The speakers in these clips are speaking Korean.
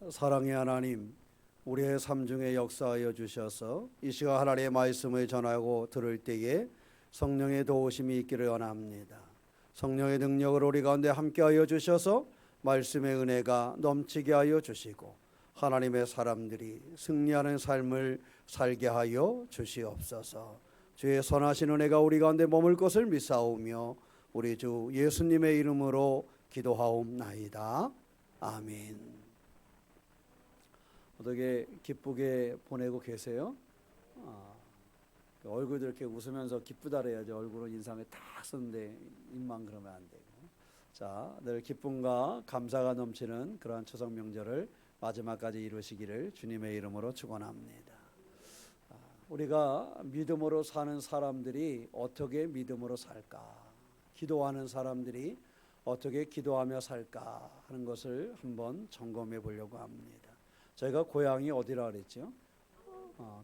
사랑의 하나님, 우리의 삶 중에 역사하여 주셔서 이 시간 하나님의 말씀을 전하고 들을 때에 성령의 도우심이 있기를 원합니다. 성령의 능력을 우리 가운데 함께하여 주셔서 말씀의 은혜가 넘치게 하여 주시고 하나님의 사람들이 승리하는 삶을 살게 하여 주시옵소서. 주의 선하신 은혜가 우리 가운데 머물 것을 믿사오며 우리 주 예수님의 이름으로 기도하옵나이다. 아멘. 어떻게 기쁘게 보내고 계세요? 얼굴도 이렇게 웃으면서 기쁘다 그래야지. 얼굴은 인상에 딱 쓰는데 입만 그러면 안 되고. 자, 늘 기쁨과 감사가 넘치는 그러한 추석 명절을 마지막까지 이루시기를 주님의 이름으로 축원합니다. 우리가 믿음으로 사는 사람들이 어떻게 믿음으로 살까? 기도하는 사람들이 어떻게 기도하며 살까 하는 것을 한번 점검해 보려고 합니다. 저희가 고향이 어디라 그랬죠?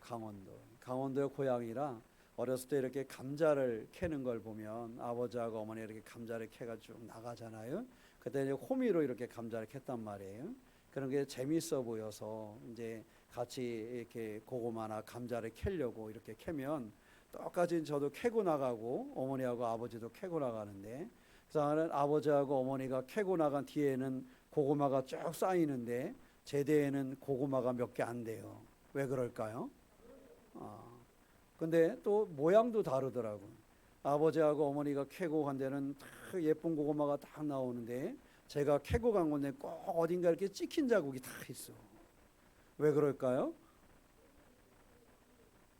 강원도. 강원도의 고향이라 어렸을 때 이렇게 감자를 캐는 걸 보면 아버지하고 어머니 이렇게 감자를 캐가지고 나가잖아요. 그때 이제 호미로 이렇게 감자를 캤단 말이에요. 그런 게 재밌어 보여서 이제 같이 이렇게 고구마나 감자를 캐려고 이렇게 캐면 똑같이 저도 캐고 나가고 어머니하고 아버지도 캐고 나가는데, 그래서 아버지하고 어머니가 캐고 나간 뒤에는 고구마가 쭉 쌓이는데 제대에는 고구마가 몇 개 안 돼요. 왜 그럴까요? 근데 또 모양도 다르더라고요. 아버지하고 어머니가 캐고 간 데는 딱 예쁜 고구마가 딱 나오는데 제가 캐고 간 건데 꼭 어딘가 이렇게 찍힌 자국이 다 있어. 왜 그럴까요?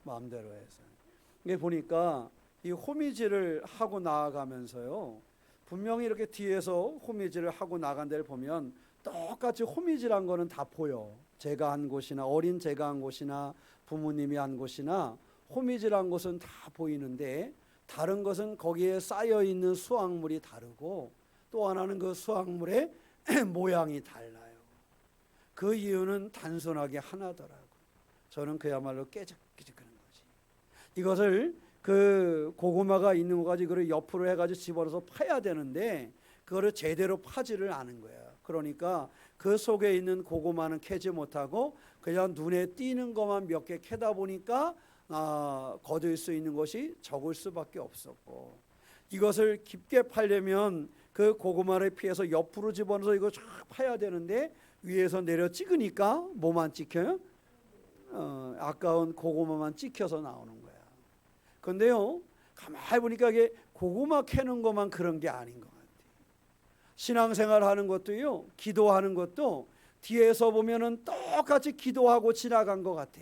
마음대로 해서. 이게 보니까 이 호미질을 하고 나아가면서요, 분명히 이렇게 뒤에서 호미질을 하고 나간 데를 보면 똑같이 호미질한 거는 다 보여. 제가 한 곳이나 어린 제가 한 곳이나 부모님이 한 곳이나 호미질한 곳은 다 보이는데, 다른 것은 거기에 쌓여 있는 수확물이 다르고 또 하나는 그 수확물의 모양이 달라요. 그 이유는 단순하게 하나더라고요. 저는 그야말로 깨작깨작하는 거지. 이것을 그 고구마가 있는 거 가지고 그걸 옆으로 해가지고 집어넣어서 파야 되는데 그거를 제대로 파지를 않은 거야. 그러니까 그 속에 있는 고구마는 캐지 못하고 그냥 눈에 띄는 것만 몇 개 캐다 보니까 거둘 수 있는 것이 적을 수밖에 없었고, 이것을 깊게 파려면 그 고구마를 피해서 옆으로 집어넣어서 이거 쫙 파야 되는데 위에서 내려 찍으니까 뭐만 찍혀요? 아까운 고구마만 찍혀서 나오는 거야. 근데요, 가만히 보니까 이게 고구마 캐는 것만 그런 게 아닌 것 같아요. 신앙생활 하는 것도요, 기도하는 것도 뒤에서 보면은 똑같이 기도하고 지나간 것 같아.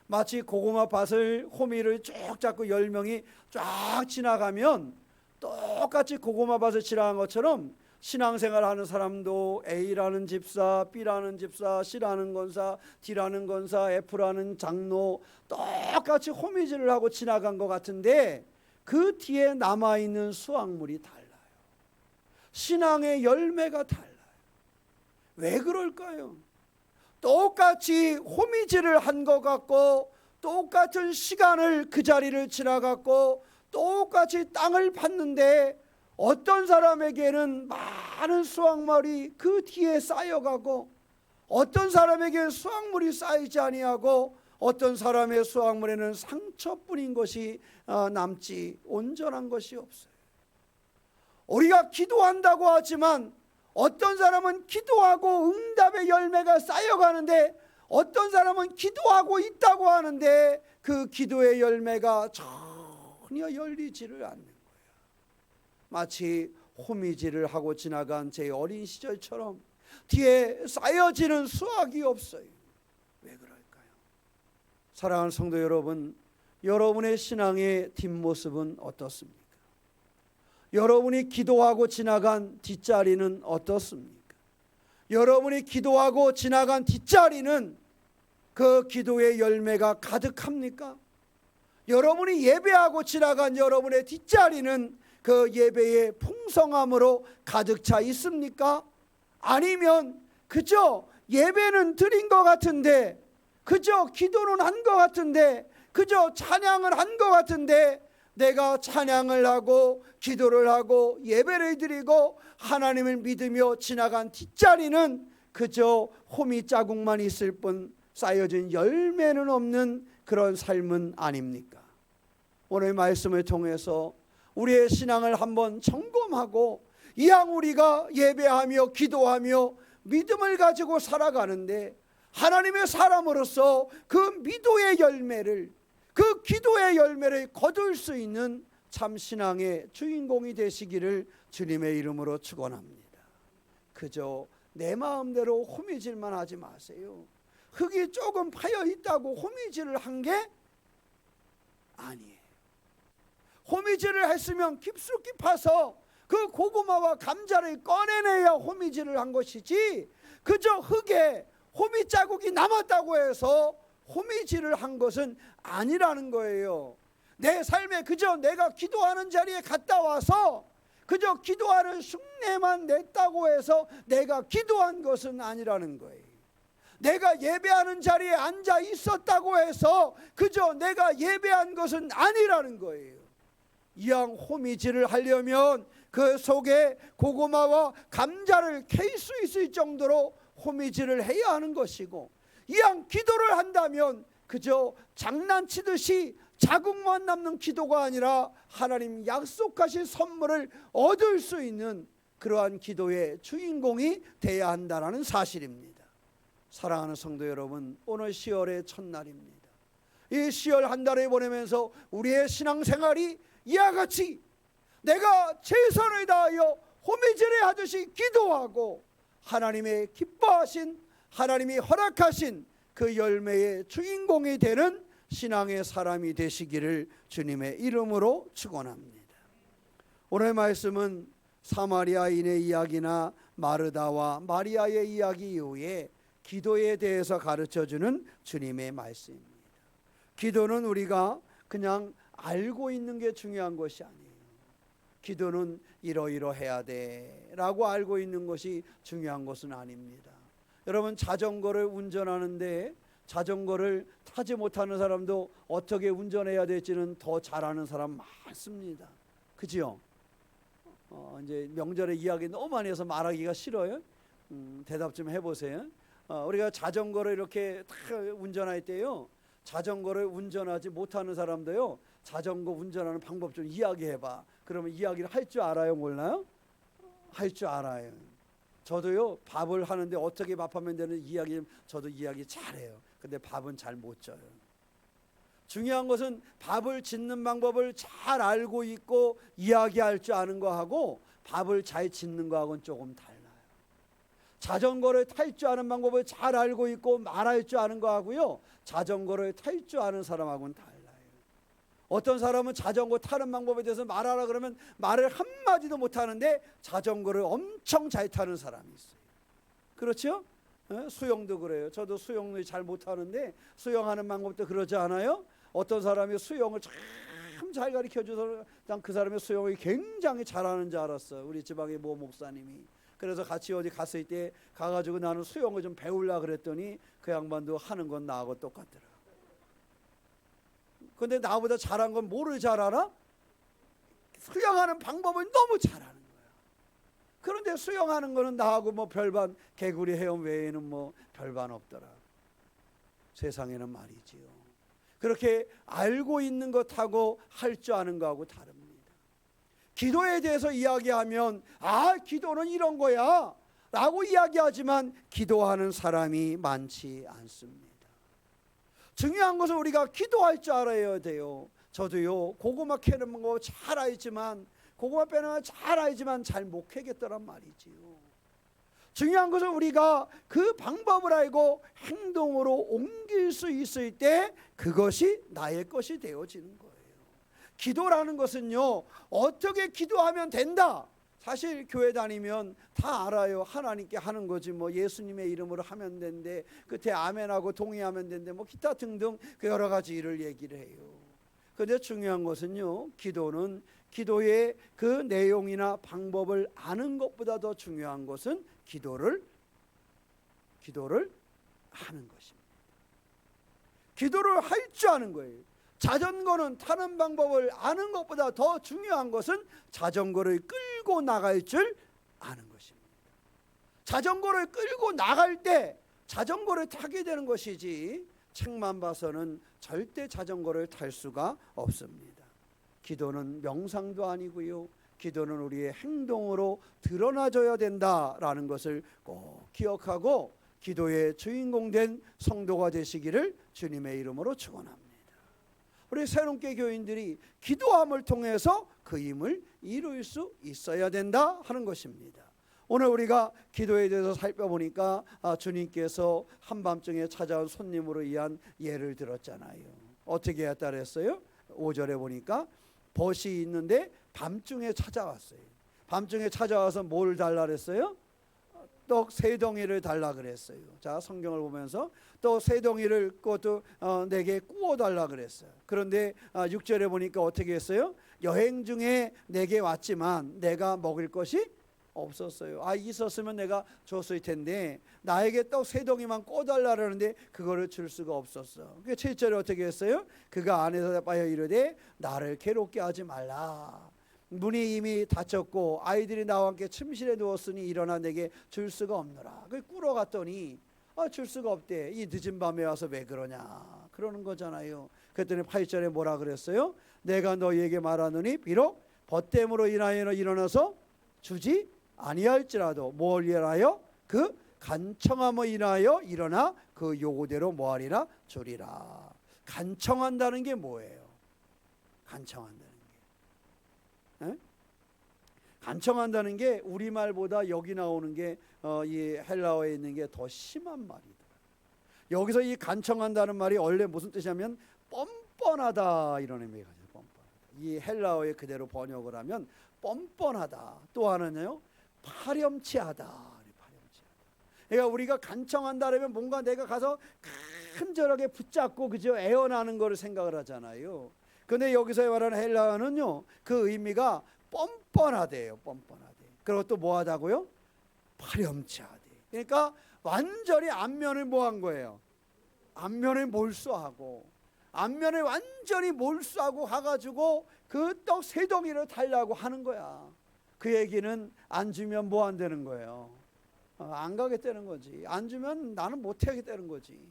마치 고구마 밭을 호미를 쭉 잡고 10명이 쫙 지나가면 똑같이 고구마 밭을 지나간 것처럼 신앙생활 하는 사람도 A라는 집사, B라는 집사, C라는 권사, D라는 권사, F라는 장로 똑같이 호미질을 하고 지나간 것 같은데 그 뒤에 남아있는 수확물이 달라요. 신앙의 열매가 달라요. 왜 그럴까요? 똑같이 호미질을 한 것 같고 똑같은 시간을 그 자리를 지나갔고 똑같이 땅을 팠는데 어떤 사람에게는 많은 수확물이 그 뒤에 쌓여가고 어떤 사람에게 수확물이 쌓이지 아니하고 어떤 사람의 수확물에는 상처뿐인 것이 남지 온전한 것이 없어요. 우리가 기도한다고 하지만 어떤 사람은 기도하고 응답의 열매가 쌓여가는데 어떤 사람은 기도하고 있다고 하는데 그 기도의 열매가 전혀 열리지를 않는 거예요. 마치 호미질을 하고 지나간 제 어린 시절처럼 뒤에 쌓여지는 수확이 없어요. 왜 그럴까요? 사랑하는 성도 여러분, 여러분의 신앙의 뒷모습은 어떻습니까? 여러분이 기도하고 지나간 뒷자리는 어떻습니까? 여러분이 기도하고 지나간 뒷자리는 그 기도의 열매가 가득합니까? 여러분이 예배하고 지나간 여러분의 뒷자리는 그 예배의 풍성함으로 가득 차 있습니까? 아니면 그저 예배는 드린 것 같은데, 그저 기도는 한 것 같은데, 그저 찬양을 한 것 같은데, 내가 찬양을 하고 기도를 하고 예배를 드리고 하나님을 믿으며 지나간 뒷자리는 그저 호미 자국만 있을 뿐 쌓여진 열매는 없는 그런 삶은 아닙니까? 오늘 말씀을 통해서 우리의 신앙을 한번 점검하고 이왕 우리가 예배하며 기도하며 믿음을 가지고 살아가는데 하나님의 사람으로서 그 미도의 열매를, 그 기도의 열매를 거둘 수 있는 참 신앙의 주인공이 되시기를 주님의 이름으로 축원합니다. 그저 내 마음대로 호미질만 하지 마세요. 흙이 조금 파여 있다고 호미질을 한 게 아니에요. 호미질을 했으면 깊숙이 파서 그 고구마와 감자를 꺼내내야 호미질을 한 것이지, 그저 흙에 호미 자국이 남았다고 해서 호미질을 한 것은 아니라는 거예요. 내 삶에 그저 내가 기도하는 자리에 갔다 와서 그저 기도하는 흉내만 냈다고 해서 내가 기도한 것은 아니라는 거예요. 내가 예배하는 자리에 앉아 있었다고 해서 그저 내가 예배한 것은 아니라는 거예요. 이왕 호미질을 하려면 그 속에 고구마와 감자를 캘 수 있을 정도로 호미질을 해야 하는 것이고, 이왕 기도를 한다면 그저 장난치듯이 자국만 남는 기도가 아니라 하나님 약속하신 선물을 얻을 수 있는 그러한 기도의 주인공이 돼야 한다는 사실입니다. 사랑하는 성도 여러분, 오늘 10월의 첫날입니다. 이 10월 한 달을 보내면서 우리의 신앙생활이 이와 같이 내가 최선을 다하여 호미질을 하듯이 기도하고 하나님의 기뻐하신, 하나님이 허락하신 그 열매의 주인공이 되는 신앙의 사람이 되시기를 주님의 이름으로 축원합니다. 오늘 말씀은 사마리아인의 이야기나 마르다와 마리아의 이야기 이후에 기도에 대해서 가르쳐주는 주님의 말씀입니다. 기도는 우리가 그냥 알고 있는 게 중요한 것이 아니에요. 기도는 이러이러해야 돼 라고 알고 있는 것이 중요한 것은 아닙니다. 여러분, 자전거를 운전하는데 자전거를 타지 못하는 사람도 어떻게 운전해야 될지는 더 잘하는 사람 많습니다. 그죠? 이제 명절에 이야기 너무 많이 해서 말하기가 싫어요. 대답 좀 해보세요. 우리가 자전거를 이렇게 다 운전할 때요, 자전거를 운전하지 못하는 사람도요, 자전거 운전하는 방법 좀 이야기해봐. 그러면 이야기를 할 줄 알아요, 몰라요? 할 줄 알아요. 저도요, 밥을 하는데 어떻게 밥하면 되는 이야기, 저도 이야기 잘해요. 근데 밥은 잘 못 져요. 중요한 것은 밥을 짓는 방법을 잘 알고 있고 이야기할 줄 아는 거하고 밥을 잘 짓는 거하고는 조금 달라요. 자전거를 탈 줄 아는 방법을 잘 알고 있고 말할 줄 아는 거하고요, 자전거를 탈 줄 아는 사람하고는 달라요. 어떤 사람은 자전거 타는 방법에 대해서 말하라 그러면 말을 한마디도 못하는데 자전거를 엄청 잘 타는 사람이 있어요. 그렇죠? 수영도 그래요. 저도 수영을 잘 못하는데 수영하는 방법도 그러지 않아요? 어떤 사람이 수영을 참 잘 가르쳐줘서 난 그 사람의 수영을 굉장히 잘하는 줄 알았어. 우리 지방의 모 목사님이. 그래서 같이 어디 갔을 때 가가지고 나는 수영을 좀 배우려고 그랬더니 그 양반도 하는 건 나하고 똑같더라. 근데 나보다 잘한 건 뭐를 잘 알아? 수영하는 방법을 너무 잘하는 거야. 그런데 수영하는 거는 나하고 뭐 별반, 개구리 헤엄 외에는 뭐 별반 없더라. 세상에는 말이지요. 그렇게 알고 있는 것하고 할 줄 아는 거하고 다릅니다. 기도에 대해서 이야기하면 기도는 이런 거야 라고 이야기하지만 기도하는 사람이 많지 않습니다. 중요한 것은 우리가 기도할 줄 알아야 돼요. 저도요, 고구마 캐는 거 잘 알지만, 고구마 빼는 거 잘 알지만 잘 못 캐겠더란 말이지요. 중요한 것은 우리가 그 방법을 알고 행동으로 옮길 수 있을 때 그것이 나의 것이 되어지는 거예요. 기도라는 것은요, 어떻게 기도하면 된다. 사실 교회 다니면 다 알아요. 하나님께 하는 거지 뭐 예수님의 이름으로 하면 된대, 끝에 아멘하고 동의하면 된대, 뭐 기타 등등 그 여러 가지 일을 얘기를 해요. 그런데 중요한 것은요, 기도는 기도의 그 내용이나 방법을 아는 것보다 더 중요한 것은 기도를 하는 것입니다. 기도를 할 줄 아는 거예요. 자전거는 타는 방법을 아는 것보다 더 중요한 것은 자전거를 끌고 나갈 줄 아는 것입니다. 자전거를 끌고 나갈 때 자전거를 타게 되는 것이지 책만 봐서는 절대 자전거를 탈 수가 없습니다. 기도는 명상도 아니고요. 기도는 우리의 행동으로 드러나줘야 된다라는 것을 꼭 기억하고 기도의 주인공 된 성도가 되시기를 주님의 이름으로 축원합니다. 우리 새롭게 교인들이 기도함을 통해서 그 힘을 이룰 수 있어야 된다 하는 것입니다. 오늘 우리가 기도에 대해서 살펴보니까 주님께서 한밤중에 찾아온 손님으로 위한 예를 들었잖아요. 어떻게 했다 그랬어요? 5절에 보니까 벗이 있는데 밤중에 찾아왔어요. 밤중에 찾아와서 뭘 달라 그랬어요? 떡 3덩이를 달라 그랬어요. 자, 성경을 보면서 떡 3덩이를 그것도 내게 구워 달라 그랬어요. 그런데 6절에 보니까 어떻게 했어요? 여행 중에 내게 왔지만 내가 먹을 것이 없었어요. 있었으면 내가 줬을 텐데 나에게 떡 3덩이만 꿔달라 그러는데 그거를 줄 수가 없었어. 그 7절에 어떻게 했어요? 그가 안에서 대하여 이르되 나를 괴롭게 하지 말라. 문이 이미 닫혔고 아이들이 나와 함께 침실에 누웠으니 일어나 내게 줄 수가 없노라. 그 꾸러 갔더니 줄 수가 없대. 이 늦은 밤에 와서 왜 그러냐 그러는 거잖아요. 그랬더니 8절에 뭐라 그랬어요? 내가 너희에게 말하노니 비록 벗됨으로 인하여 일어나서 주지 아니할지라도 뭘 위하여? 그 간청함을 인하여 일어나 그 요구대로 뭐하리라? 주리라. 간청한다는 게 뭐예요? 간청한다는 게 간청한다는 게 우리말보다 여기 나오는 게 이 헬라어에 있는 게 더 심한 말이더라고요. 여기서 이 간청한다는 말이 원래 무슨 뜻이냐면 뻔뻔하다 이런 의미가 가지고 뻔뻔하다. 이 헬라어에 그대로 번역을 하면 뻔뻔하다. 또 하나는요 파렴치하다. 그러니까 우리가 간청한다면 뭔가 내가 가서 간절하게 붙잡고 그저 애원하는 거를 생각을 하잖아요. 근데 여기서 말하는 헬라어는요 그 의미가 뻔뻔하대요. 뻔뻔하대. 그리고 또 뭐하다고요? 파렴치하대. 그러니까 완전히 안면을 뭐한 거예요? 안면을 몰수하고 안면을 완전히 몰수하고 가가지고 그 떡 3덩이를 달라고 하는 거야. 그 얘기는 안 주면 뭐 안 되는 거예요? 안 가겠다는 거지. 안 주면 나는 못 하겠다는 거지.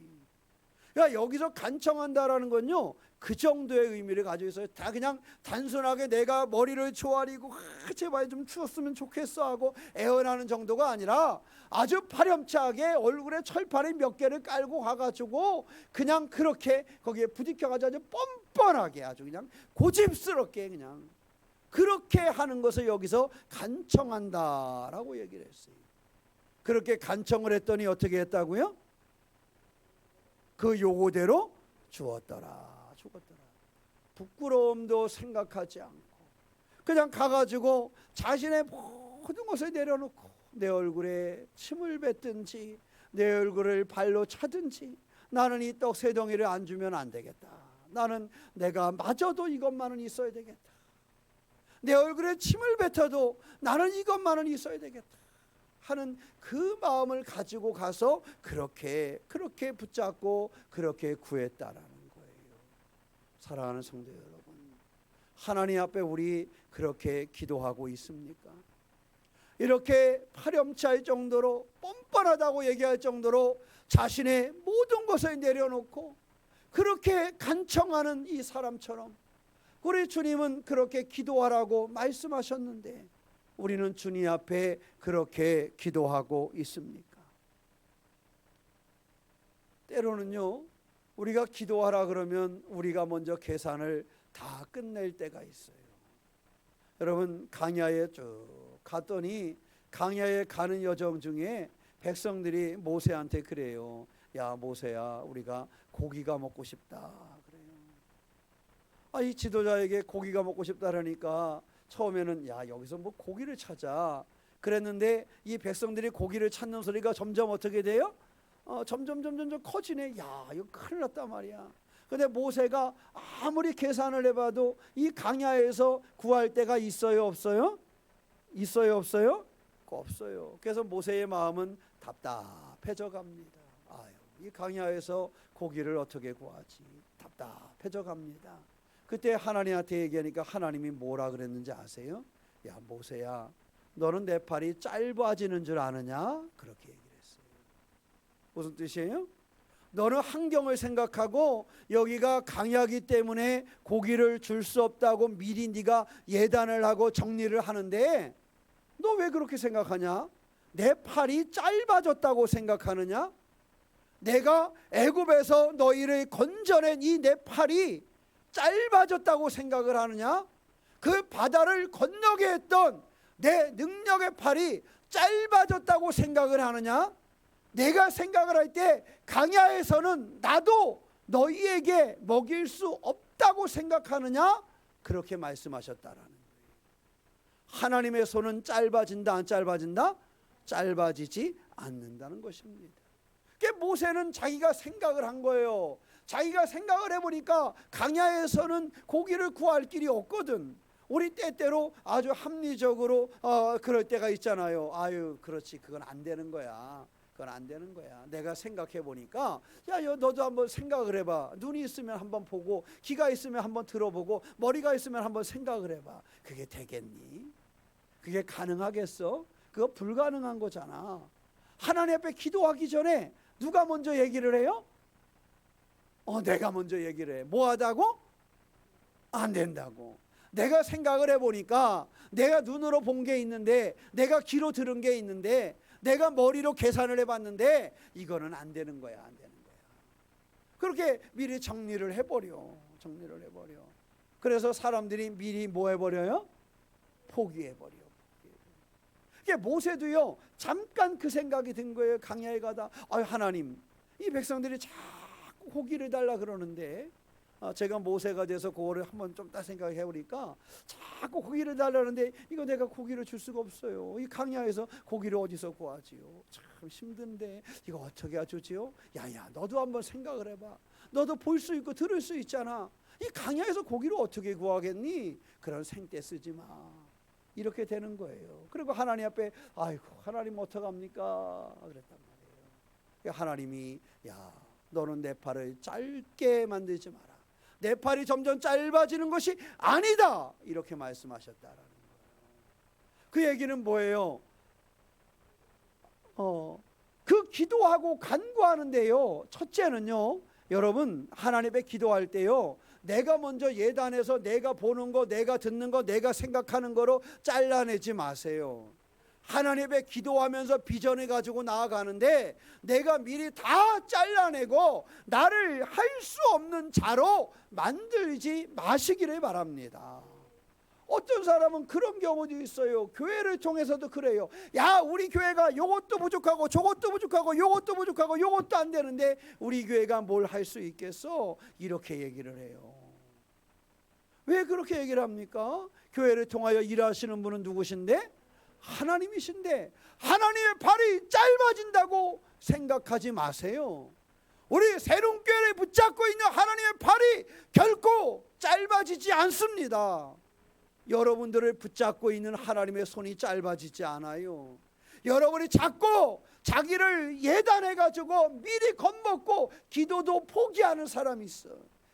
그러니까 여기서 간청한다라는 건요 그 정도의 의미를 가지고 있어요. 다 그냥 단순하게 내가 머리를 조아리고 제발 좀 추웠으면 좋겠어 하고 애원하는 정도가 아니라 아주 파렴치하게 얼굴에 철판이 몇 개를 깔고 가가지고 그냥 그렇게 거기에 부딪혀가지고 아주 뻔뻔하게 아주 그냥 고집스럽게 그냥 그렇게 하는 것을 여기서 간청한다라고 얘기를 했어요. 그렇게 간청을 했더니 어떻게 했다고요? 그 요구대로 주었더라. 죽었더라. 부끄러움도 생각하지 않고 그냥 가가지고 자신의 모든 것을 내려놓고 내 얼굴에 침을 뱉든지 내 얼굴을 발로 차든지 나는 이 떡 3덩이를 안 주면 안 되겠다. 나는 내가 마저도 이것만은 있어야 되겠다. 내 얼굴에 침을 뱉어도 나는 이것만은 있어야 되겠다 하는 그 마음을 가지고 가서 그렇게 붙잡고 그렇게 구했다라는 거예요. 사랑하는 성도 여러분, 하나님 앞에 우리 그렇게 기도하고 있습니까? 이렇게 파렴치할 정도로 뻔뻔하다고 얘기할 정도로 자신의 모든 것을 내려놓고 그렇게 간청하는 이 사람처럼 우리 주님은 그렇게 기도하라고 말씀하셨는데 우리는 주님 앞에 그렇게 기도하고 있습니까? 때로는요 우리가 기도하라 그러면 우리가 먼저 계산을 다 끝낼 때가 있어요. 여러분 강야에 쭉 갔더니 강야에 가는 여정 중에 백성들이 모세한테 그래요. 야 모세야 우리가 고기가 먹고 싶다 그래요. 이 지도자에게 고기가 먹고 싶다라니까 처음에는 야 여기서 뭐 고기를 찾아 그랬는데 이 백성들이 고기를 찾는 소리가 점점 어떻게 돼요? 점점 커지네. 야 이거 큰일 났단 말이야. 근데 모세가 아무리 계산을 해봐도 이 강야에서 구할 데가 있어요 없어요? 있어요 없어요? 없어요. 그래서 모세의 마음은 답답해져 갑니다. 이 강야에서 고기를 어떻게 구하지? 답답해져 갑니다. 그때 하나님한테 얘기하니까 하나님이 뭐라 그랬는지 아세요? 야 모세야 너는 내 팔이 짧아지는 줄 아느냐? 그렇게 얘기를 했어요. 무슨 뜻이에요? 너는 환경을 생각하고 여기가 강야기 때문에 고기를 줄 수 없다고 미리 네가 예단을 하고 정리를 하는데 너 왜 그렇게 생각하냐? 내 팔이 짧아졌다고 생각하느냐? 내가 애굽에서 너희를 건져낸 이 내 팔이 짧아졌다고 생각을 하느냐? 그 바다를 건너게 했던 내 능력의 팔이 짧아졌다고 생각을 하느냐? 내가 생각을 할 때 강야에서는 나도 너희에게 먹일 수 없다고 생각하느냐? 그렇게 말씀하셨다라는 거예요. 하나님의 손은 짧아진다 안 짧아진다? 짧아지지 않는다는 것입니다. 모세는 자기가 생각을 한 거예요. 자기가 생각을 해보니까 강야에서는 고기를 구할 길이 없거든. 우리 때때로 아주 합리적으로 그럴 때가 있잖아요. 아유 그렇지 그건 안 되는 거야. 그건 안 되는 거야. 내가 생각해 보니까 야 너도 한번 생각을 해봐. 눈이 있으면 한번 보고 귀가 있으면 한번 들어보고 머리가 있으면 한번 생각을 해봐. 그게 되겠니? 그게 가능하겠어? 그거 불가능한 거잖아. 하나님 앞에 기도하기 전에 누가 먼저 얘기를 해요? 내가 먼저 얘기를 해. 뭐 하다고? 안 된다고. 내가 생각을 해보니까 내가 눈으로 본 게 있는데 내가 귀로 들은 게 있는데 내가 머리로 계산을 해봤는데 이거는 안 되는 거야. 안 되는 거야. 그렇게 미리 정리를 해버려. 그래서 사람들이 미리 뭐 해버려요? 포기해버려. 모세도요 잠깐 그 생각이 든 거예요. 강야에 가다 하나님 이 백성들이 자꾸 고기를 달라 그러는데 제가 모세가 돼서 그거를 한번 좀 더 생각해 보니까 자꾸 고기를 달라는데 이거 내가 고기를 줄 수가 없어요. 이 강야에서 고기를 어디서 구하지요? 참 힘든데 이거 어떻게 해주지요? 야야 너도 한번 생각을 해봐. 너도 볼 수 있고 들을 수 있잖아. 이 강야에서 고기를 어떻게 구하겠니? 그런 생떼 쓰지 마. 이렇게 되는 거예요. 그리고 하나님 앞에 아이고 하나님 어떡합니까? 그랬단 말이에요. 하나님이 야 너는 내 팔을 짧게 만들지 마라. 내 팔이 점점 짧아지는 것이 아니다. 이렇게 말씀하셨다라는 거예요. 그 얘기는 뭐예요? 그 기도하고 간구하는데요. 첫째는요. 여러분 하나님 앞에 기도할 때요. 내가 먼저 예단해서 내가 보는 거, 내가 듣는 거, 내가 생각하는 거로 잘라내지 마세요. 하나님 앞에 기도하면서 비전을 가지고 나아가는데 내가 미리 다 잘라내고 나를 할 수 없는 자로 만들지 마시기를 바랍니다. 어떤 사람은 그런 경우도 있어요. 교회를 통해서도 그래요. 야 우리 교회가 요것도 부족하고 저것도 부족하고 요것도 부족하고 요것도 안 되는데 우리 교회가 뭘 할 수 있겠어? 이렇게 얘기를 해요. 왜 그렇게 얘기를 합니까? 교회를 통하여 일하시는 분은 누구신데? 하나님이신데 하나님의 발이 짧아진다고 생각하지 마세요. 우리 새롬교회를 붙잡고 있는 하나님의 발이 결코 짧아지지 않습니다. 여러분들을 붙잡고 있는 하나님의 손이 짧아지지 않아요. 여러분이 자꾸 자기를 예단해가지고 미리 겁먹고 기도도 포기하는 사람이 있어.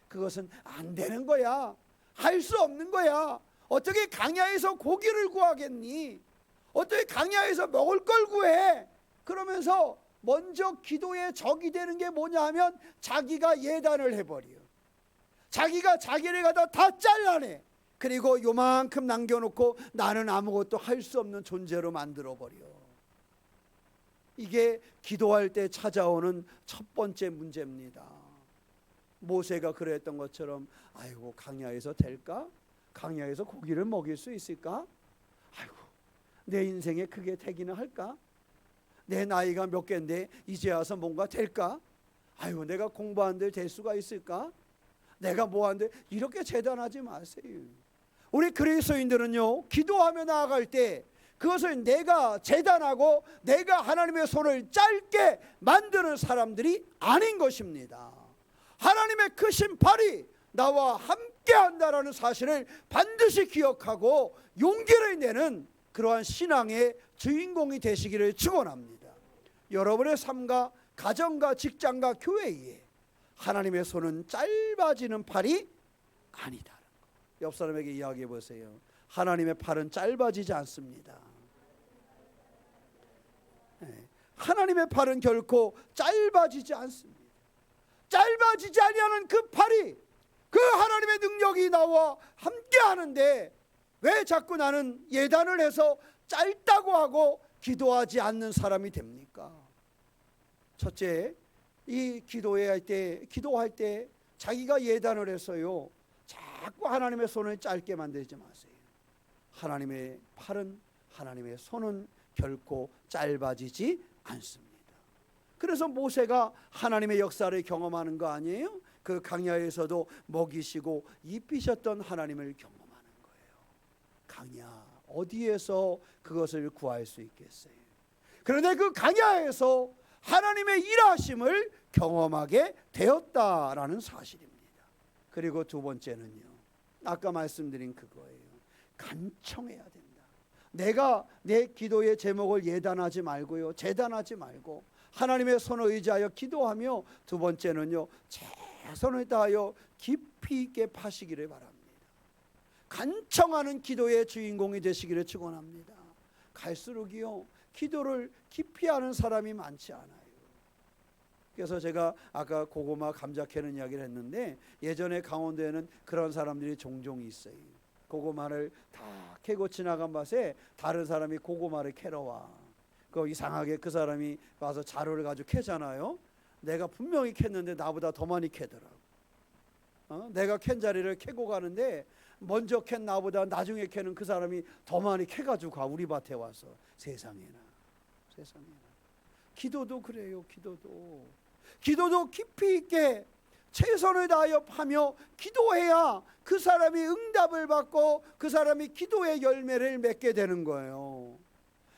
그것은 안 되는 거야. 할 수 없는 거야. 어떻게 강야에서 고기를 구하겠니? 어떻게 강야에서 먹을 걸 구해? 그러면서 먼저 기도의 적이 되는 게 뭐냐 하면 자기가 예단을 해버려. 자기가 자기를 갖다 다 잘라내. 그리고 요만큼 남겨놓고 나는 아무것도 할 수 없는 존재로 만들어버려. 이게 기도할 때 찾아오는 첫 번째 문제입니다. 모세가 그랬던 것처럼 아이고 강야에서 될까? 강야에서 고기를 먹일 수 있을까? 아이고 내 인생에 그게 되기는 할까? 내 나이가 몇 개인데 이제 와서 뭔가 될까? 아이고 내가 공부하는데 될 수가 있을까? 내가 뭐 하는데 이렇게 재단하지 마세요. 우리 그리스도인들은요 기도하며 나아갈 때 그것을 내가 재단하고 내가 하나님의 손을 짧게 만드는 사람들이 아닌 것입니다. 하나님의 크신 팔이 나와 함께 한다라는 사실을 반드시 기억하고 용기를 내는 그러한 신앙의 주인공이 되시기를 축원합니다. 여러분의 삶과 가정과 직장과 교회에 하나님의 손은 짧아지는 팔이 아니다. 옆 사람에게 이야기해 보세요. 하나님의 팔은 짧아지지 않습니다. 하나님의 팔은 결코 짧아지지 않습니다. 짧아지지 아니하는 그 팔이, 그 하나님의 능력이 나와 함께 하는데 왜 자꾸 나는 예단을 해서 짧다고 하고 기도하지 않는 사람이 됩니까? 첫째, 이 기도할 때 자기가 예단을 해서요, 자꾸 하나님의 손을 짧게 만들지 마세요. 하나님의 팔은, 하나님의 손은 결코 짧아지지 않습니다. 그래서 모세가 하나님의 역사를 경험하는 거 아니에요? 그 광야에서도 먹이시고 입히셨던 하나님을 경험하는 거예요. 광야 어디에서 그것을 구할 수 있겠어요? 그런데 그 광야에서 하나님의 일하심을 경험하게 되었다라는 사실입니다. 그리고 두 번째는요, 아까 말씀드린 그거예요. 간청해야 된다. 내가 내 기도의 제목을 예단하지 말고요, 재단하지 말고 하나님의 손을 의지하여 기도하며, 두 번째는요, 최선을 다하여 깊이 있게 파시기를 바랍니다. 간청하는 기도의 주인공이 되시기를 축원합니다. 갈수록이요, 기도를 깊이 하는 사람이 많지 않아요. 그래서 제가 아까 고구마 감자 캐는 이야기를 했는데, 예전에 강원도에는 그런 사람들이 종종 있어요. 고구마를 다 캐고 지나간 맛에 다른 사람이 고구마를 캐러 와. 그 이상하게 그 사람이 와서 자루를 가지고 캐잖아요. 내가 분명히 캤는데 나보다 더 많이 캐더라고. 내가 캔 자리를 캐고 가는데 먼저 캔 나보다 나중에 캐는 그 사람이 더 많이 캐가지고 가, 우리 밭에 와서. 세상에나. 기도도 그래요. 기도도 깊이 있게 최선을 다하여 하며 기도해야 그 사람이 응답을 받고 그 사람이 기도의 열매를 맺게 되는 거예요.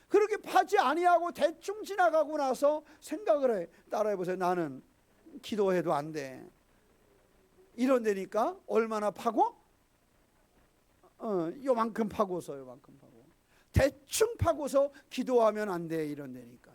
그렇게 파지 아니하고 대충 지나가고 나서 생각을 해. 따라해 보세요. 나는 기도해도 안 돼. 이런 데니까 얼마나 파고? 요만큼 파고서 대충 파고서 기도하면 안 돼. 이런 데니까요.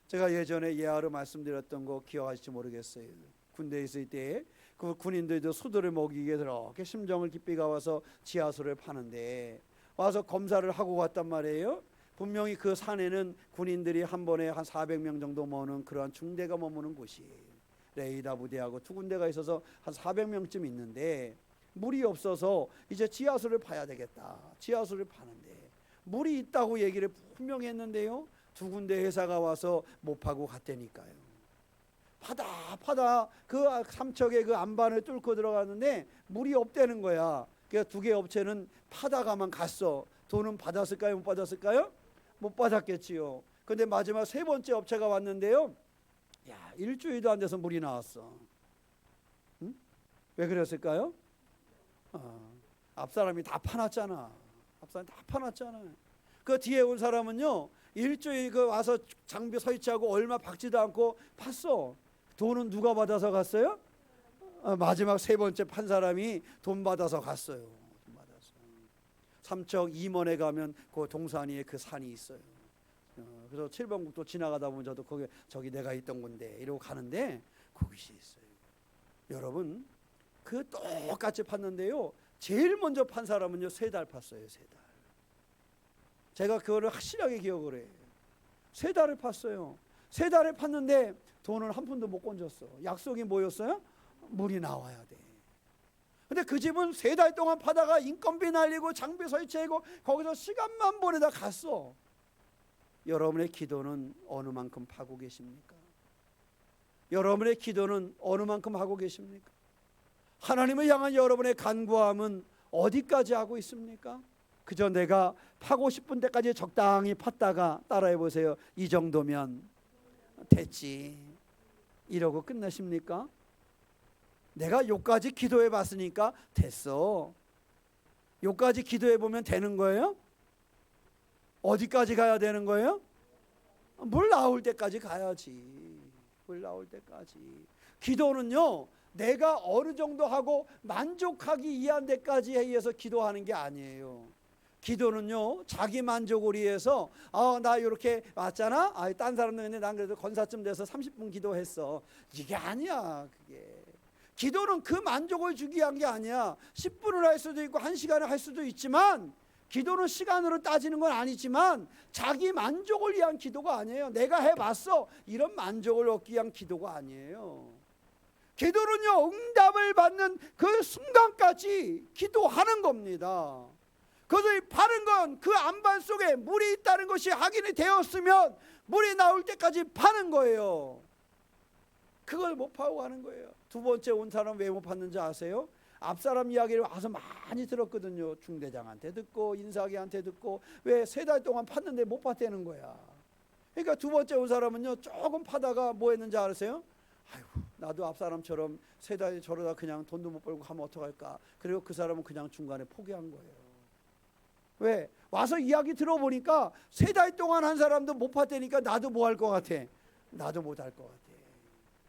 제가 예전에 예하로 말씀드렸던 거 기억하실지 모르겠어요. 군대에 있을 때 그 군인들도 수도를 먹이게 그렇게 심정을 깊이 가와서 지하수를 파는데, 와서 검사를 하고 갔단 말이에요. 분명히 그 산에는 군인들이 한 번에 한 400명 정도 머무는 그러한 중대가 머무는 곳이에요. 레이더 부대하고 두 군데가 있어서 한 400명쯤 있는데, 물이 없어서 이제 지하수를 파야 되겠다. 지하수를 파는데 물이 있다고 얘기를 분명히 했는데요, 두 군데 회사가 와서 못 파고 갔다니까요. 파다 그 삼척의 그 안반을 뚫고 들어갔는데 물이 없다는 거야. 그래서 두 개 업체는 파다가만 갔어. 돈은 받았을까요? 못 받았을까요? 못 받았겠지요. 근데 마지막 세 번째 업체가 왔는데요, 야, 일주일도 안 돼서 물이 나왔어. 응? 왜 그랬을까요? 앞사람이 다 파놨잖아. 그 뒤에 온 사람은요, 일주일 그 와서 장비 설치하고 얼마 박지도 않고 팠어. 돈은 누가 받아서 갔어요? 마지막 세 번째 판 사람이 돈 받아서 갔어요. 삼척 임원에 가면 그 동산위에 그 산이 있어요. 그래서 7번 국도 지나가다 보면 저도 거기, 저기 내가 있던 건데 이러고 가는데 그것이 있어요. 여러분, 그 똑같이 팠는데요, 제일 먼저 판 사람은요 3달 팠어요. 3달. 제가 그거를 확실하게 기억을 해요. 3달을 팠어요. 3달을 팠는데 돈을 한 푼도 못 건졌어. 약속이 뭐였어요? 물이 나와야 돼. 근데 그 집은 3달 동안 파다가 인건비 날리고 장비 설치하고 거기서 시간만 보내다 갔어. 여러분의 기도는 어느 만큼 파고 계십니까? 여러분의 기도는 어느 만큼 하고 계십니까? 하나님을 향한 여러분의 간구함은 어디까지 하고 있습니까? 그저 내가 파고 싶은 데까지 적당히 팠다가, 따라해 보세요, 이 정도면 됐지 이러고 끝나십니까? 내가 요까지 기도해 봤으니까 됐어. 요까지 기도해 보면 되는 거예요? 어디까지 가야 되는 거예요? 물 나올 때까지 가야지. 물 나올 때까지. 기도는요, 내가 어느 정도 하고 만족하기 이한 데까지 해서 기도하는 게 아니에요. 기도는요, 자기 만족을 위해서 나 이렇게 왔잖아. 딴 사람들 근데 난 그래도 건사쯤 돼서 30분 기도했어. 이게 아니야. 그게 기도는 그 만족을 주기 위한 게 아니야. 10분을 할 수도 있고 1시간을 할 수도 있지만 기도는 시간으로 따지는 건 아니지만 자기 만족을 위한 기도가 아니에요. 내가 해봤어 이런 만족을 얻기 위한 기도가 아니에요. 기도는요, 응답을 받는 그 순간까지 기도하는 겁니다. 그것을 파는 건 그 안반 속에 물이 있다는 것이 확인이 되었으면 물이 나올 때까지 파는 거예요. 그걸 못 파고 가는 거예요. 두 번째 온 사람 왜 못 팠는지 아세요? 앞사람 이야기를 와서 많이 들었거든요. 중대장한테 듣고 인사기한테 듣고 왜 3달 동안 팠는데 못 팠다는 거야. 그러니까 두 번째 온 사람은요, 조금 파다가 뭐 했는지 아세요? 아이고, 나도 앞사람처럼 3달 저러다 그냥 돈도 못 벌고 가면 어떡할까. 그리고 그 사람은 그냥 중간에 포기한 거예요. 왜? 와서 이야기 들어보니까 3달 동안 한 사람도 못 팠다니까 나도 뭐 할 것 같아? 나도 못 할 것 같아.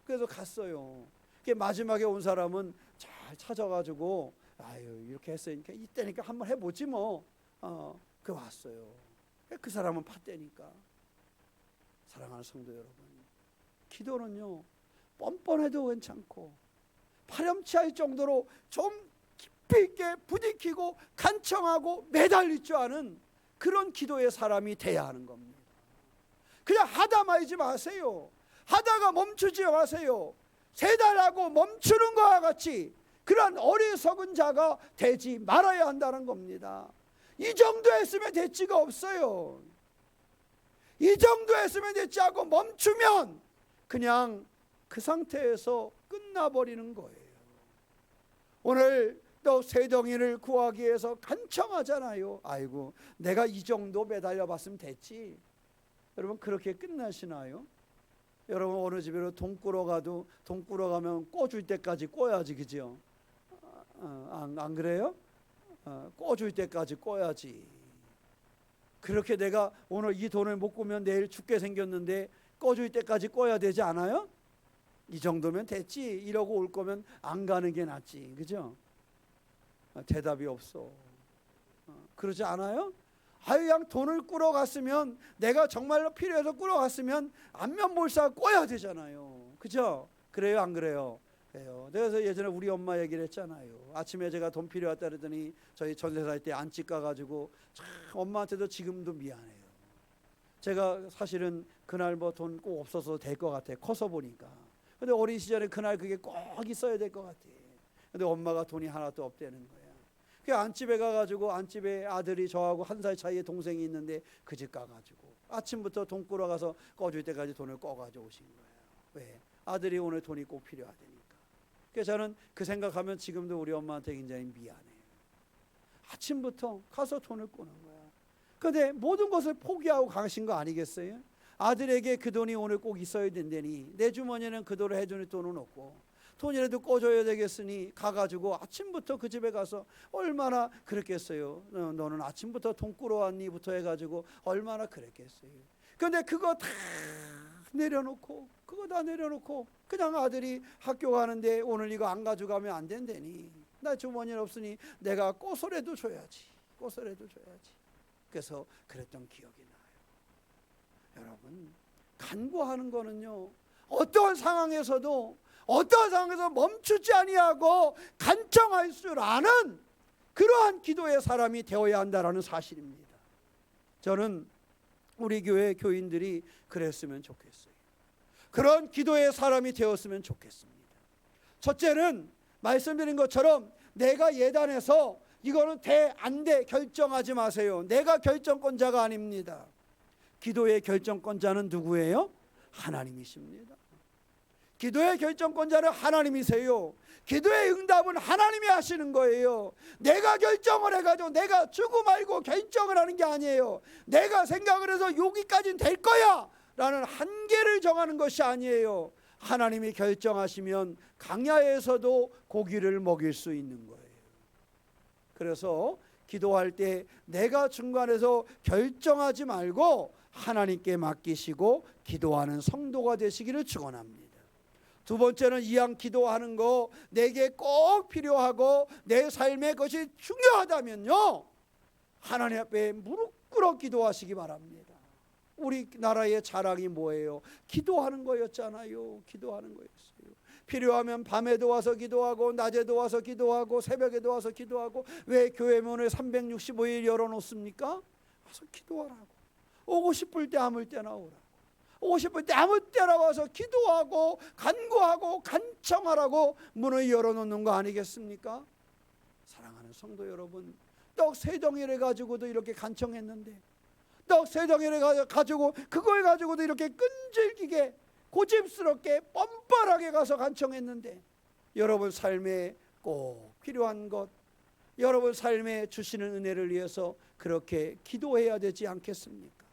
그래서 갔어요. 마지막에 온 사람은 잘 찾아가지고 아유 이렇게 했으니까 이때니까 한번 해보지 뭐. 그 왔어요. 그 사람은 팠다니까. 사랑하는 성도 여러분, 기도는요 뻔뻔해도 괜찮고 파렴치할 정도로 좀 깊이 있게 부딪히고 간청하고 매달릴 줄 아는 그런 기도의 사람이 돼야 하는 겁니다. 그냥 하다 말지 마세요. 하다가 멈추지 마세요. 3달하고 멈추는 것과 같이 그런 어리석은 자가 되지 말아야 한다는 겁니다. 이 정도 했으면 대치가 없어요. 이 정도 했으면 대치 하고 멈추면 그냥 그 상태에서 끝나버리는 거예요. 오늘 또 쇠덩이를 구하기 위해서 간청하잖아요. 아이고 내가 이 정도 매달려 봤으면 됐지. 여러분 그렇게 끝나시나요? 여러분 어느 집에로 돈 꾸러 가도 돈 꾸러 가면 꿔줄 때까지 꿔야지, 그죠? 안 그래요? 꿔줄 때까지 꿔야지. 그렇게 내가 오늘 이 돈을 못 꾸면 내일 죽게 생겼는데 꿔줄 때까지 꿔야 되지 않아요? 이 정도면 됐지 이러고 올 거면 안 가는 게 낫지, 그죠? 대답이 없어. 그러지 않아요? 아유 그냥 돈을 꾸러 갔으면 내가 정말로 필요해서 꾸러 갔으면 안면볼사 꿔야 되잖아요, 그죠? 그래요 안 그래요? 그래요. 그래서 예전에 우리 엄마 얘기를 했잖아요. 아침에 제가 돈 필요하다 그러더니 저희 전세 살 때 안집 가가지고 참 엄마한테도 지금도 미안해요. 제가 사실은 그날 뭐 돈 꼭 없어서 될 것 같아, 커서 보니까. 근데 어린 시절에 그날 그게 꼭 있어야 될 것 같아. 근데 엄마가 돈이 하나도 없다는 거야. 그 안집에 가가지고 안집에 아들이 저하고 1살 차이의 동생이 있는데 그 집 가가지고 아침부터 돈 꾸러 가서 꺼줄 때까지 돈을 꺼가지고 오신 거예요. 왜? 아들이 오늘 돈이 꼭 필요하다니까. 그래서 저는 그 생각하면 지금도 우리 엄마한테 굉장히 미안해요. 아침부터 가서 돈을 꾸는 거야. 그런데 모든 것을 포기하고 가신 거 아니겠어요? 아들에게 그 돈이 오늘 꼭 있어야 된다니 내 주머니에는 그 돈을 해주는 돈은 없고 돈이라도 꿔줘야 되겠으니 가가지고 아침부터 그 집에 가서 얼마나 그랬겠어요. 너는 아침부터 돈 꾸러 왔니?부터 해가지고 얼마나 그랬겠어요. 그런데 그거 다 내려놓고 그거 다 내려놓고 그냥 아들이 학교 가는데 오늘 이거 안 가져가면 안 된다니 나 주머니는 없으니 내가 꼬소리도 줘야지, 꼬소리도 줘야지. 그래서 그랬던 기억이 나요. 여러분 간구하는 거는요 어떠한 상황에서도 어떠한 상황에서 멈추지 아니하고 간청할 줄 아는 그러한 기도의 사람이 되어야 한다는 사실입니다. 저는 우리 교회 교인들이 그랬으면 좋겠어요. 그런 기도의 사람이 되었으면 좋겠습니다. 첫째는 말씀드린 것처럼 내가 예단해서 이거는 돼 안 돼 결정하지 마세요. 내가 결정권자가 아닙니다. 기도의 결정권자는 누구예요? 하나님이십니다. 기도의 결정권자는 하나님이세요. 기도의 응답은 하나님이 하시는 거예요. 내가 결정을 해가지고 내가 주고 말고 결정을 하는 게 아니에요. 내가 생각을 해서 여기까지는 될 거야 라는 한계를 정하는 것이 아니에요. 하나님이 결정하시면 강야에서도 고기를 먹일 수 있는 거예요. 그래서 기도할 때 내가 중간에서 결정하지 말고 하나님께 맡기시고 기도하는 성도가 되시기를 축원합니다. 두 번째는 이왕 기도하는 거 내게 꼭 필요하고 내 삶에 그것이 중요하다면요 하나님 앞에 무릎 꿇어 기도하시기 바랍니다. 우리나라의 자랑이 뭐예요? 기도하는 거였잖아요. 기도하는 거였어요. 필요하면 밤에도 와서 기도하고 낮에도 와서 기도하고 새벽에도 와서 기도하고. 왜 교회 문을 365일 열어놓습니까? 와서 기도하라고. 오고 싶을 때 아무 때나 오라고. 오고 싶을 때 아무 때나 와서 기도하고 간구하고 간청하라고 문을 열어놓는 거 아니겠습니까? 사랑하는 성도 여러분, 떡 세 덩이를 가지고도 이렇게 간청했는데, 떡 세 덩이를 가지고 그걸 가지고도 이렇게 끈질기게 고집스럽게 뻔뻔하게 가서 간청했는데, 여러분 삶에 꼭 필요한 것, 여러분 삶에 주시는 은혜를 위해서 그렇게 기도해야 되지 않겠습니까?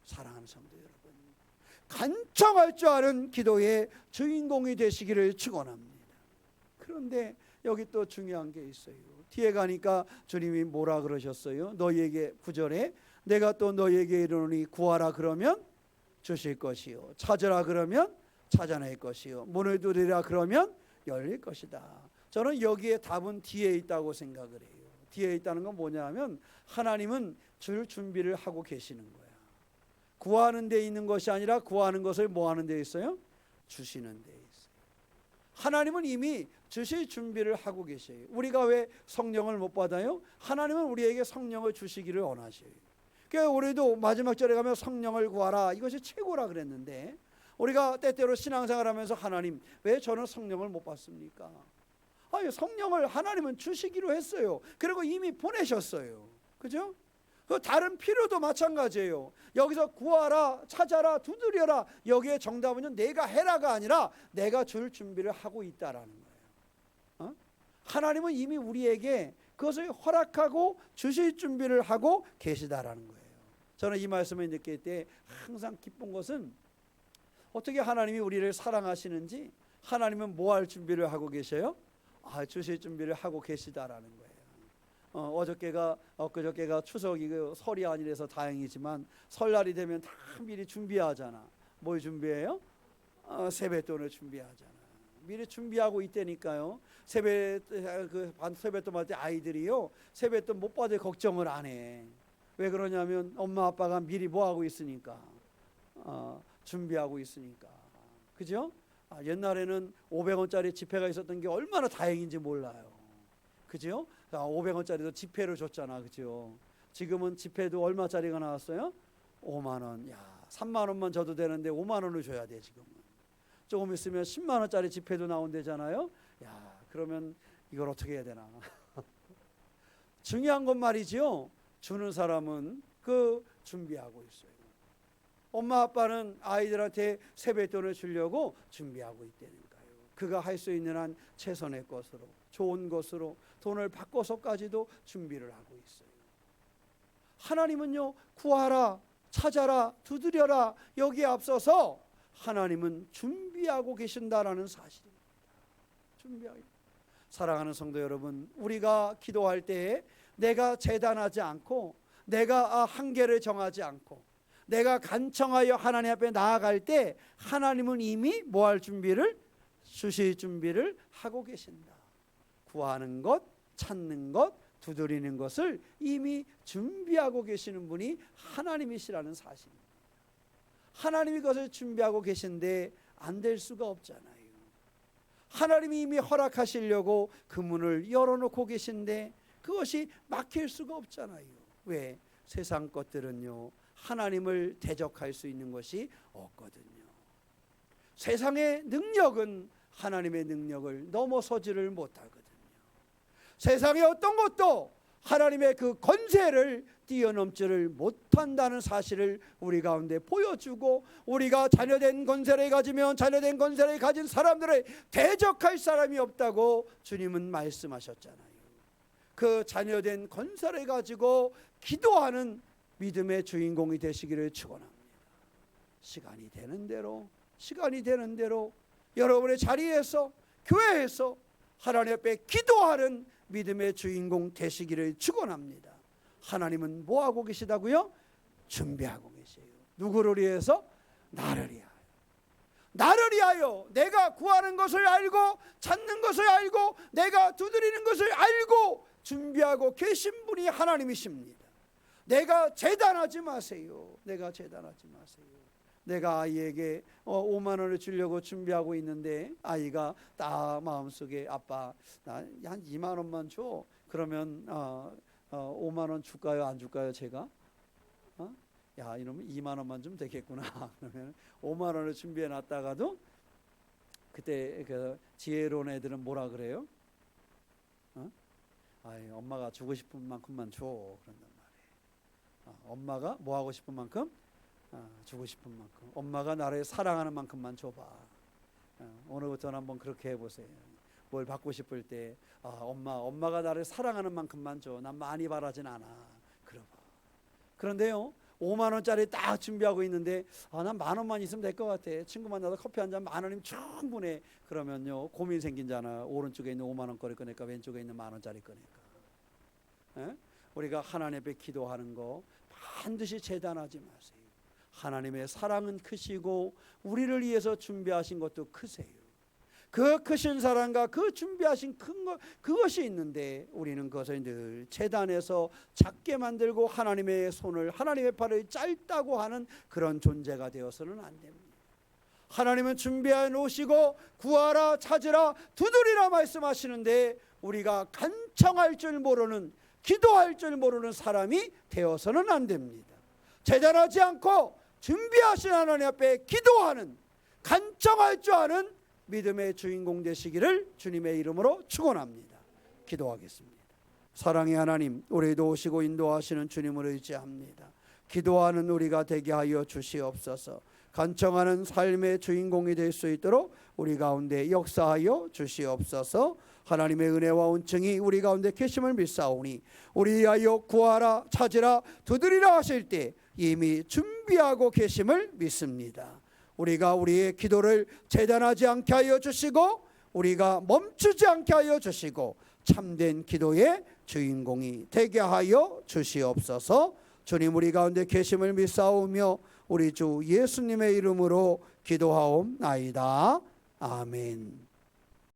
사랑하는 성도 여러분, 간청할 줄 아는 기도의 주인공이 되시기를 축원합니다. 그런데 여기 또 중요한 게 있어요. 뒤에 가니까 주님이 뭐라 그러셨어요? 너희에게 9절에 내가 또 너희에게 이르노니 구하라 그러면 주실 것이요, 찾으라 그러면 찾아낼 것이요, 문을 두드리라 그러면 열릴 것이다. 저는 여기에 답은 뒤에 있다고 생각을 해요. 뒤에 있다는 건 뭐냐면 하나님은 줄 준비를 하고 계시는 거야. 구하는 데 있는 것이 아니라 구하는 것을 뭐 하는 데 있어요? 주시는 데 있어요. 하나님은 이미 주실 준비를 하고 계셔요. 우리가 왜 성령을 못 받아요? 하나님은 우리에게 성령을 주시기를 원하셔요. 그러니까 우리도 마지막 절에 가면 성령을 구하라, 이것이 최고라 그랬는데, 우리가 때때로 신앙생활하면서 하나님 왜 저는 성령을 못 받습니까? 아니, 성령을 하나님은 주시기로 했어요. 그리고 이미 보내셨어요. 그죠? 다른 필요도 마찬가지예요. 여기서 구하라, 찾아라, 두드려라, 여기에 정답은요 내가 해라가 아니라 내가 줄 준비를 하고 있다라는 거예요. 하나님은 이미 우리에게 그것을 허락하고 주실 준비를 하고 계시다라는 거예요. 저는 이 말씀을 느낄 때 항상 기쁜 것은 어떻게 하나님이 우리를 사랑하시는지, 하나님은 뭐 할 준비를 하고 계셔요? 주실 준비를 하고 계시다라는 거예요. 엊그저께가 추석이 설이 아니라서 다행이지만 설날이 되면 다 미리 준비하잖아. 뭘 준비해요? 세뱃돈을 준비하잖아. 미리 준비하고 있다니까요. 세뱃돈 받을 때 아이들이요 세뱃돈 못 받을 걱정을 안 해. 왜 그러냐면 엄마 아빠가 미리 뭐 하고 있으니까, 준비하고 있으니까. 그죠? 옛날에는 500원짜리 지폐가 있었던 게 얼마나 다행인지 몰라요. 그죠? 500원짜리도 지폐를 줬잖아. 그죠? 지금은 지폐도 얼마짜리가 나왔어요? 5만 원. 야, 3만 원만 줘도 되는데 5만 원을 줘야 돼 지금은. 조금 있으면 10만 원짜리 지폐도 나온대잖아요. 야, 그러면 이걸 어떻게 해야 되나? 중요한 건 말이지요. 주는 사람은 그 준비하고 있어요. 엄마 아빠는 아이들한테 세뱃돈을 주려고 준비하고 있다니까요. 그가 할 수 있는 한 최선의 것으로, 좋은 것으로 돈을 바꿔서까지도 준비를 하고 있어요. 하나님은요 구하라, 찾아라, 두드려라, 여기에 앞서서 하나님은 준비하고 계신다라는 사실입니다. 준비하고. 사랑하는 성도 여러분, 우리가 기도할 때에 내가 재단하지 않고, 내가 한계를 정하지 않고, 내가 간청하여 하나님 앞에 나아갈 때 하나님은 이미 뭐 할 준비를, 주실 준비를 하고 계신다. 구하는 것, 찾는 것, 두드리는 것을 이미 준비하고 계시는 분이 하나님이시라는 사실입니다. 하나님이 그것을 준비하고 계신데 안 될 수가 없잖아요. 하나님이 이미 허락하시려고 그 문을 열어놓고 계신데 그것이 막힐 수가 없잖아요. 왜? 세상 것들은요 하나님을 대적할 수 있는 것이 없거든요. 세상의 능력은 하나님의 능력을 넘어서지를 못하거든요. 세상의 어떤 것도 하나님의 그 권세를 뛰어넘지를 못한다는 사실을 우리 가운데 보여주고, 우리가 자녀된 권세를 가지면 자녀된 권세를 가진 사람들을 대적할 사람이 없다고 주님은 말씀하셨잖아요. 그 자녀된 권세를 가지고 기도하는 믿음의 주인공이 되시기를 축원합니다. 시간이 되는 대로 여러분의 자리에서, 교회에서 하나님 앞에 기도하는 믿음의 주인공 되시기를 축원합니다. 하나님은 뭐 하고 계시다고요? 준비하고 계세요. 누구를 위해서? 나를 위하여. 나를 위하여 내가 구하는 것을 알고, 찾는 것을 알고, 내가 두드리는 것을 알고 준비하고 계신 분이 하나님이십니다. 내가 재단하지 마세요. 내가 재단하지 마세요. 내가 아이에게 5만 원을 주려고 준비하고 있는데 아이가 딱 마음속에 아빠 나 한 2만 원만 줘. 그러면 5만 원 줄까요? 안 줄까요? 제가? 야 이러면 2만 원만 주면 되겠구나. 그러면 5만 원을 준비해 놨다가도 그때 그 지혜로운 애들은 뭐라 그래요? 엄마가 주고 싶은 만큼만 줘. 그런단 말이에요. 엄마가 뭐 하고 싶은 만큼? 주고 싶은 만큼. 엄마가 나를 사랑하는 만큼만 줘봐. 오늘부터는 한번 그렇게 해보세요. 뭘 받고 싶을 때 엄마가 나를 사랑하는 만큼만 줘. 난 많이 바라진 않아. 그러봐. 그런데요 5만 원짜리 딱 준비하고 있는데 난 만 원만 있으면 될 것 같아. 친구 만나서 커피 한 잔 만 원이면 충분해. 그러면요 고민 생긴잖아. 오른쪽에 있는 5만 원거리 꺼낼까 왼쪽에 있는 만 원짜리 꺼낼까. 우리가 하나님 앞에 기도하는 거 반드시 재단하지 마세요. 하나님의 사랑은 크시고 우리를 위해서 준비하신 것도 크세요. 그 크신 사랑과 그 준비하신 큰 것 그것이 있는데 우리는 그것을 늘 재단해서 작게 만들고 하나님의 손을 하나님의 팔을 짧다고 하는 그런 존재가 되어서는 안 됩니다. 하나님은 준비해 놓으시고 구하라 찾으라 두드리라 말씀하시는데 우리가 간청할 줄 모르는 기도할 줄 모르는 사람이 되어서는 안 됩니다. 재단하지 않고 준비하신 하나님 앞에 기도하는 간청할 줄 아는 믿음의 주인공 되시기를 주님의 이름으로 축원합니다. 기도하겠습니다. 사랑의 하나님, 우리도 오시고 인도하시는 주님을 의지합니다. 기도하는 우리가 되게 하여 주시옵소서. 간청하는 삶의 주인공이 될 수 있도록 우리 가운데 역사하여 주시옵소서. 하나님의 은혜와 온증이 우리 가운데 계심을 믿사오니 우리 위하여 구하라 찾으라 두드리라 하실 때 이미 준비하고 계심을 믿습니다. 우리가 우리의 기도를 재단하지 않게 하여 주시고 우리가 멈추지 않게 하여 주시고 참된 기도의 주인공이 되게 하여 주시옵소서. 주님 우리 가운데 계심을 믿사오며 우리 주 예수님의 이름으로 기도하옵나이다. 아멘.